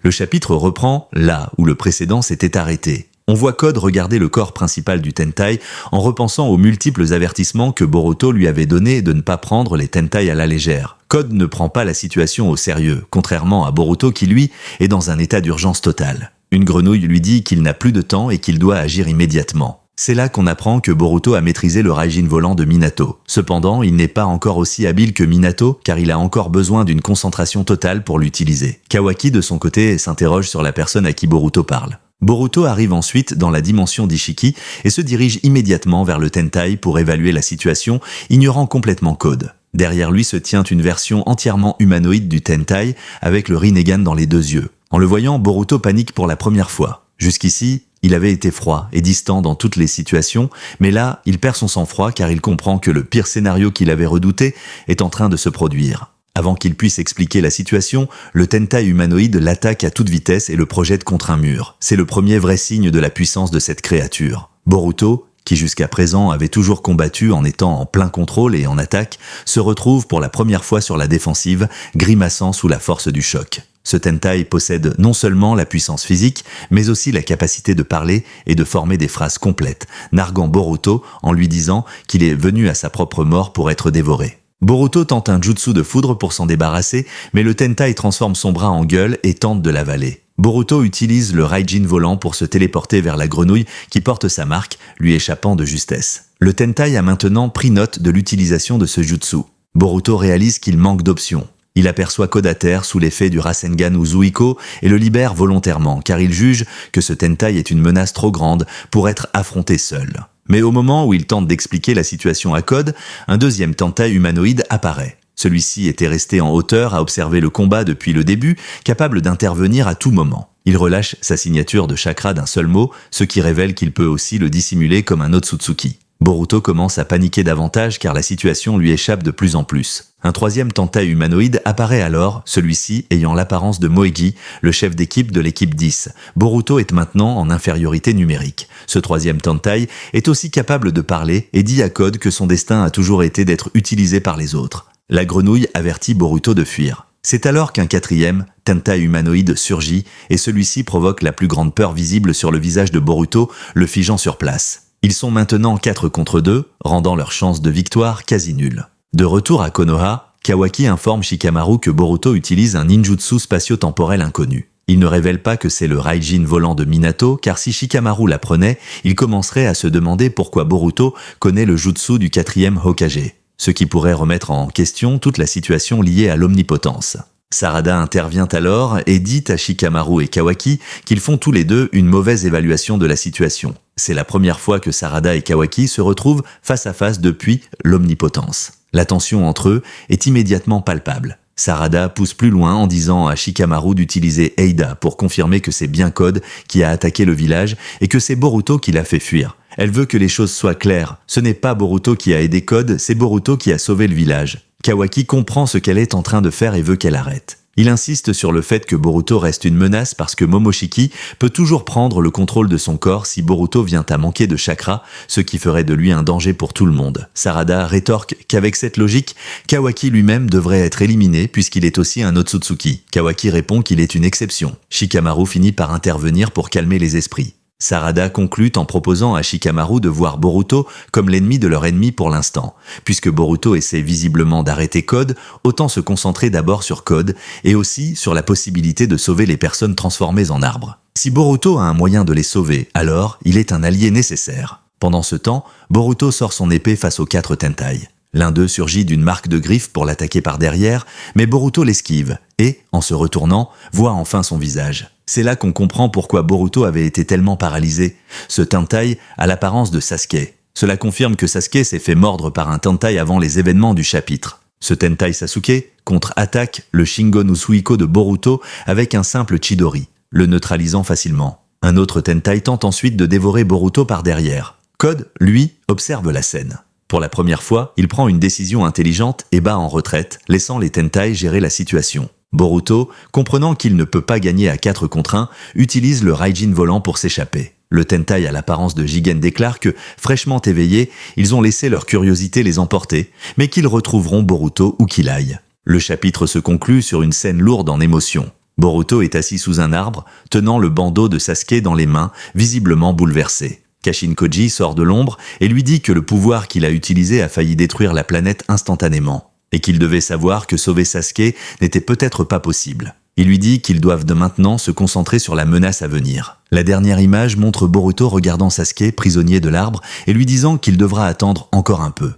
Le chapitre reprend là où le précédent s'était arrêté. On voit Code regarder le corps principal du Tentai en repensant aux multiples avertissements que Boruto lui avait donnés de ne pas prendre les Tentai à la légère. Code ne prend pas la situation au sérieux, contrairement à Boruto qui, lui, est dans un état d'urgence totale. Une grenouille lui dit qu'il n'a plus de temps et qu'il doit agir immédiatement. C'est là qu'on apprend que Boruto a maîtrisé le Raijin volant de Minato. Cependant, il n'est pas encore aussi habile que Minato, car il a encore besoin d'une concentration totale pour l'utiliser. Kawaki, de son côté, s'interroge sur la personne à qui Boruto parle. Boruto arrive ensuite dans la dimension d'Ishiki et se dirige immédiatement vers le Tentai pour évaluer la situation, ignorant complètement Code. Derrière lui se tient une version entièrement humanoïde du Tentai, avec le Rinnegan dans les 2 yeux. En le voyant, Boruto panique pour la première fois. Jusqu'ici, il avait été froid et distant dans toutes les situations, mais là, il perd son sang-froid car il comprend que le pire scénario qu'il avait redouté est en train de se produire. Avant qu'il puisse expliquer la situation, le Tentai humanoïde l'attaque à toute vitesse et le projette contre un mur. C'est le premier vrai signe de la puissance de cette créature. Boruto, qui jusqu'à présent avait toujours combattu en étant en plein contrôle et en attaque, se retrouve pour la première fois sur la défensive, grimaçant sous la force du choc. Ce Tentai possède non seulement la puissance physique, mais aussi la capacité de parler et de former des phrases complètes, narguant Boruto en lui disant qu'il est venu à sa propre mort pour être dévoré. Boruto tente un jutsu de foudre pour s'en débarrasser, mais le Tentai transforme son bras en gueule et tente de l'avaler. Boruto utilise le Raijin volant pour se téléporter vers la grenouille qui porte sa marque, lui échappant de justesse. Le Tentai a maintenant pris note de l'utilisation de ce jutsu. Boruto réalise qu'il manque d'options. Il aperçoit Code à terre sous l'effet du Rasengan Uzuiko et le libère volontairement, car il juge que ce Tentai est une menace trop grande pour être affronté seul. Mais au moment où il tente d'expliquer la situation à Code, un deuxième Tentai humanoïde apparaît. Celui-ci était resté en hauteur à observer le combat depuis le début, capable d'intervenir à tout moment. Il relâche sa signature de chakra d'un seul mot, ce qui révèle qu'il peut aussi le dissimuler comme un Otsutsuki. Boruto commence à paniquer davantage car la situation lui échappe de plus en plus. Un troisième Tentai humanoïde apparaît alors, celui-ci ayant l'apparence de Moegi, le chef d'équipe de l'équipe 10. Boruto est maintenant en infériorité numérique. Ce troisième Tentai est aussi capable de parler et dit à Code que son destin a toujours été d'être utilisé par les autres. La grenouille avertit Boruto de fuir. C'est alors qu'un quatrième Tentai humanoïde surgit et celui-ci provoque la plus grande peur visible sur le visage de Boruto, le figeant sur place. Ils sont maintenant 4 contre 2, rendant leur chance de victoire quasi nulle. De retour à Konoha, Kawaki informe Shikamaru que Boruto utilise un ninjutsu spatio-temporel inconnu. Il ne révèle pas que c'est le Raijin volant de Minato, car si Shikamaru l'apprenait, il commencerait à se demander pourquoi Boruto connaît le jutsu du 4e Hokage, ce qui pourrait remettre en question toute la situation liée à l'omnipotence. Sarada intervient alors et dit à Shikamaru et Kawaki qu'ils font tous les deux une mauvaise évaluation de la situation. C'est la première fois que Sarada et Kawaki se retrouvent face à face depuis l'omnipotence. La tension entre eux est immédiatement palpable. Sarada pousse plus loin en disant à Shikamaru d'utiliser Eida pour confirmer que c'est bien Code qui a attaqué le village et que c'est Boruto qui l'a fait fuir. Elle veut que les choses soient claires. Ce n'est pas Boruto qui a aidé Code, c'est Boruto qui a sauvé le village. Kawaki comprend ce qu'elle est en train de faire et veut qu'elle arrête. Il insiste sur le fait que Boruto reste une menace parce que Momoshiki peut toujours prendre le contrôle de son corps si Boruto vient à manquer de chakra, ce qui ferait de lui un danger pour tout le monde. Sarada rétorque qu'avec cette logique, Kawaki lui-même devrait être éliminé puisqu'il est aussi un Otsutsuki. Kawaki répond qu'il est une exception. Shikamaru finit par intervenir pour calmer les esprits. Sarada conclut en proposant à Shikamaru de voir Boruto comme l'ennemi de leur ennemi pour l'instant. Puisque Boruto essaie visiblement d'arrêter Code, autant se concentrer d'abord sur Code et aussi sur la possibilité de sauver les personnes transformées en arbres. Si Boruto a un moyen de les sauver, alors il est un allié nécessaire. Pendant ce temps, Boruto sort son épée face aux 4 Tentai. L'un d'eux surgit d'une marque de griffe pour l'attaquer par derrière, mais Boruto l'esquive et, en se retournant, voit enfin son visage. C'est là qu'on comprend pourquoi Boruto avait été tellement paralysé. Ce Tentai a l'apparence de Sasuke. Cela confirme que Sasuke s'est fait mordre par un Tentai avant les événements du chapitre. Ce Tentai Sasuke contre-attaque le Shingon Usuiko de Boruto avec un simple Chidori, le neutralisant facilement. Un autre Tentai tente ensuite de dévorer Boruto par derrière. Code, lui, observe la scène. Pour la première fois, il prend une décision intelligente et bat en retraite, laissant les Tentai gérer la situation. Boruto, comprenant qu'il ne peut pas gagner à 4 contre 1, utilise le Raijin volant pour s'échapper. Le Tentai à l'apparence de Jigen déclare que, fraîchement éveillés, ils ont laissé leur curiosité les emporter, mais qu'ils retrouveront Boruto où qu'il aille. Le chapitre se conclut sur une scène lourde en émotions. Boruto est assis sous un arbre, tenant le bandeau de Sasuke dans les mains, visiblement bouleversé. Kashin Koji sort de l'ombre et lui dit que le pouvoir qu'il a utilisé a failli détruire la planète instantanément, et qu'il devait savoir que sauver Sasuke n'était peut-être pas possible. Il lui dit qu'ils doivent de maintenant se concentrer sur la menace à venir. La dernière image montre Boruto regardant Sasuke, prisonnier de l'arbre, et lui disant qu'il devra attendre encore un peu.